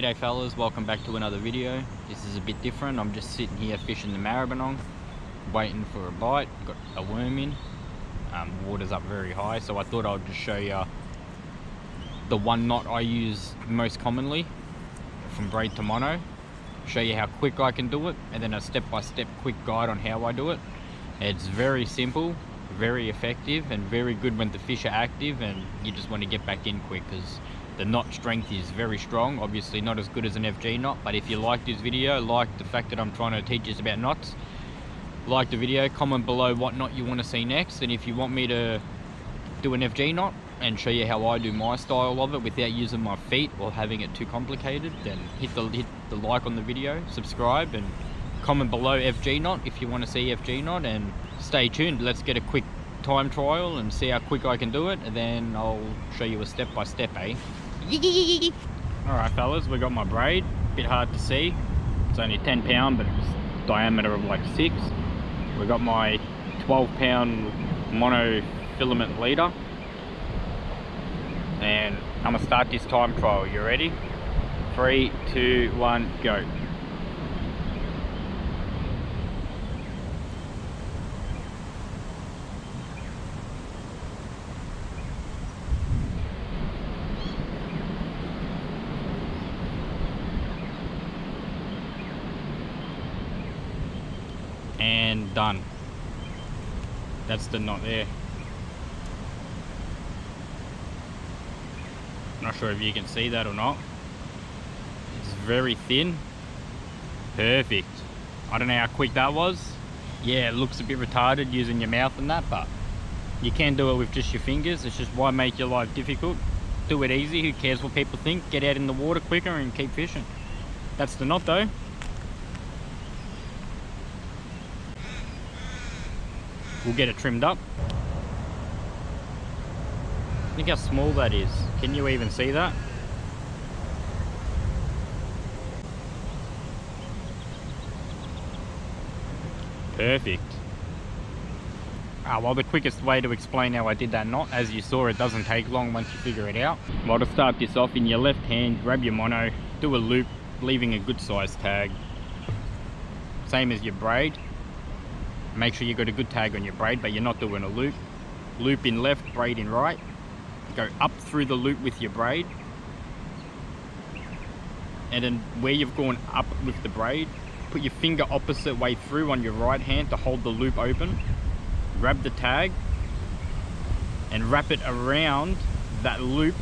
G'day fellas, welcome back to another video. This is a bit different. I'm just sitting here fishing the Maribyrnong, waiting for a bite. Got a worm in. Water's up very high, so I thought I'd just show you the one knot I use most commonly from braid to mono. Show you how quick I can do it, and then a step-by-step quick guide on how I do it. It's very simple, very effective, and very good when the fish are active and you just want to get back in quick, because the knot strength is very strong. Obviously not as good as an FG knot, but if you like this video, like the fact that I'm trying to teach you about knots, like the video, comment below what knot you want to see next, and if you want me to do an FG knot and show you how I do my style of it without using my feet or having it too complicated, then hit the like on the video, subscribe, and comment below FG knot if you want to see FG knot, and stay tuned. Let's get a quick time trial and see how quick I can do it, and then I'll show you a step-by-step, eh? Alright fellas, we got my braid. Bit hard to see, it's only 10 pound, but it's diameter of like 6. We got my 12 pound mono filament leader, and I'm gonna start this time trial. You ready? 3, 2, 1, go. And done. That's the knot there. Not sure if you can see that or not. It's very thin. Perfect. I don't know how quick that was. Yeah, it looks a bit retarded using your mouth and that, but you can do it with just your fingers. It's just, why make your life difficult? Do it easy. Who cares what people think? Get out in the water quicker and keep fishing. That's the knot though. We'll get it trimmed up. Think how small that is. Can you even see that? Perfect. Well, the quickest way to explain how I did that knot, as you saw, it doesn't take long once you figure it out. Well, to start this off, in your left hand, grab your mono, do a loop, leaving a good size tag. Same as your braid. Make sure you got a good tag on your braid, but you're not doing a loop. Loop in left, braid in right. Go up through the loop with your braid, and then where you've gone up with the braid, put your finger opposite way through on your right hand to hold the loop open. Grab the tag and wrap it around that loop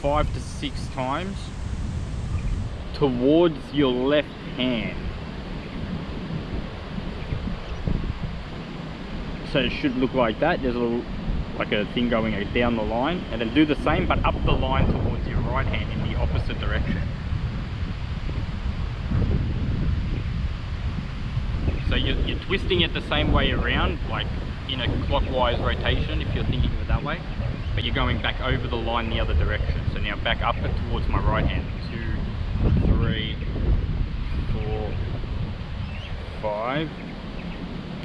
5 to 6 times towards your left hand. So it should look like that. There's a little, like a thing going down the line, and then do the same but up the line towards your right hand in the opposite direction. So you're twisting it the same way around, like in a clockwise rotation if you're thinking of it that way, but you're going back over the line the other direction. So now back up it towards my right hand. 2, 3, 4, 5.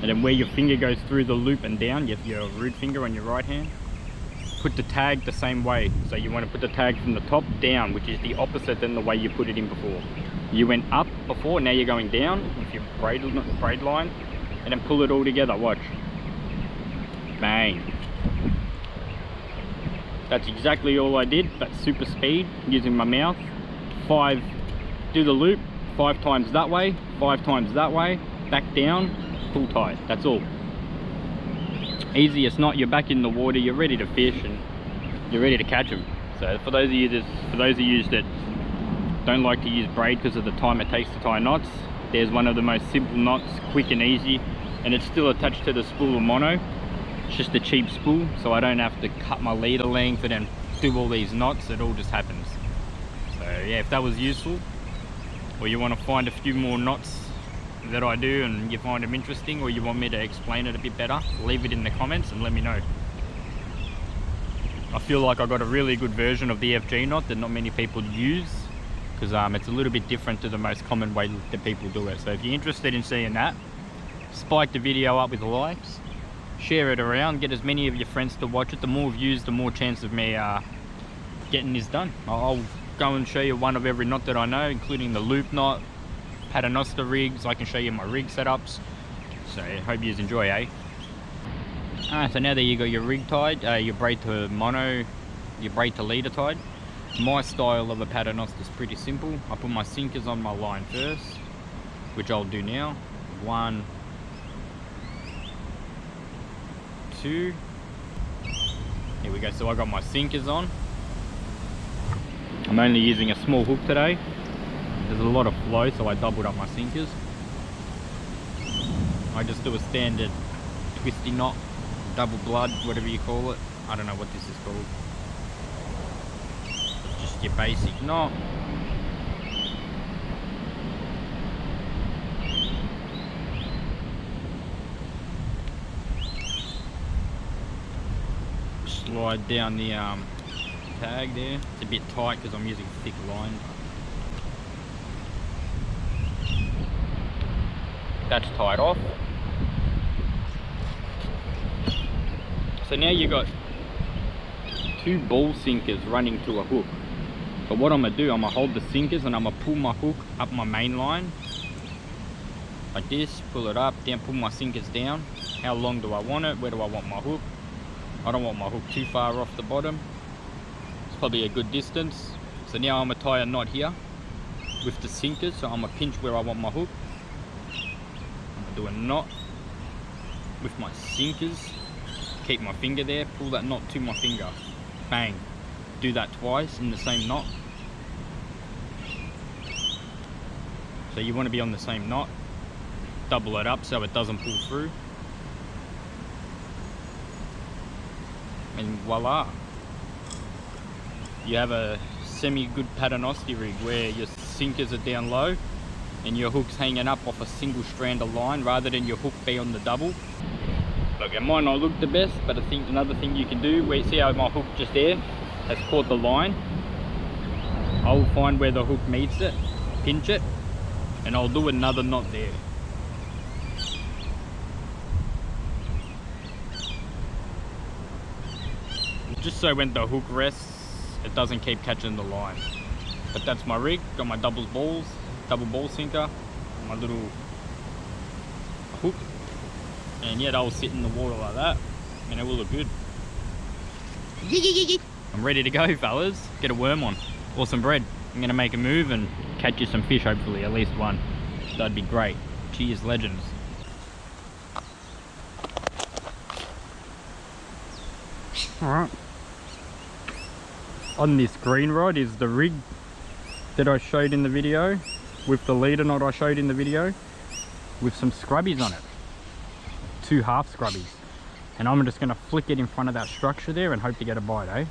And then where your finger goes through the loop and down, your root finger on your right hand, put the tag the same way. So you want to put the tag from the top down, which is the opposite than the way you put it in before. You went up before, now you're going down with your braid line, and then pull it all together. Watch. Bang. That's exactly all I did, but super speed using my mouth. 5, do the loop 5 times that way, 5 times that way, back down, pull tight. That's all. Easiest knot. You're back in the water, you're ready to fish, and you're ready to catch them. So for those of you that don't like to use braid because of the time it takes to tie knots, there's one of the most simple knots, quick and easy, and it's still attached to the spool of mono. It's just a cheap spool, so I don't have to cut my leader length and then do all these knots. It all just happens. So yeah, if that was useful, or you want to find a few more knots that I do and you find them interesting, or you want me to explain it a bit better, leave it in the comments and let me know. I feel like I got a really good version of the FG knot that not many people use, because it's a little bit different to the most common way that people do it. So if you're interested in seeing that, spike the video up with likes, share it around, get as many of your friends to watch it. The more views, the more chance of me getting this done. I'll go and show you one of every knot that I know, including the loop knot, Paternoster rigs. I can show you my rig setups. So hope you enjoy, eh? So now that you got your rig tied, your braid to mono, your braid to leader tied. My style of a Paternoster is pretty simple. I put my sinkers on my line first, which I'll do now. 1, 2. Here we go. So I got my sinkers on. I'm only using a small hook today. There's a lot of flow, so I doubled up my sinkers. I just do a standard twisty knot, double blood, whatever you call it. I don't know what this is called. Just your basic knot. Slide down the tag there. It's a bit tight because I'm using thick line. That's tied off. So now you got 2 ball sinkers running to a hook. But what I'm gonna do, I'm gonna hold the sinkers and I'm gonna pull my hook up my main line. Like this, pull it up, then pull my sinkers down. How long do I want it? Where do I want my hook? I don't want my hook too far off the bottom. It's probably a good distance. So now I'm gonna tie a knot here with the sinkers. So I'm gonna pinch where I want my hook. I'm gonna do a knot with my sinkers. Keep my finger there, pull that knot to my finger. Bang. Do that twice in the same knot. So you want to be on the same knot. Double it up so it doesn't pull through. And voila. You have a semi-good Paternoster rig where your sinkers are down low and your hook's hanging up off a single strand of line rather than your hook be on the double. Look, it might not look the best, but I think another thing you can do, where you see how my hook just there has caught the line, I'll find where the hook meets it, pinch it, and I'll do another knot there. Just so when the hook rests, it doesn't keep catching the line. But that's my rig, got my double ball sinker, my little hook. And yeah, they'll sit in the water like that, and it will look good. I'm ready to go, fellas. Get a worm on, or some bread. I'm gonna make a move and catch you some fish, hopefully, at least one. That'd be great. Cheers, legends. Alright. On this green rod is the rig that I showed in the video, with the leader knot I showed in the video, with some scrubbies on it. 2 half scrubbies, and I'm just going to flick it in front of that structure there and hope to get a bite, eh?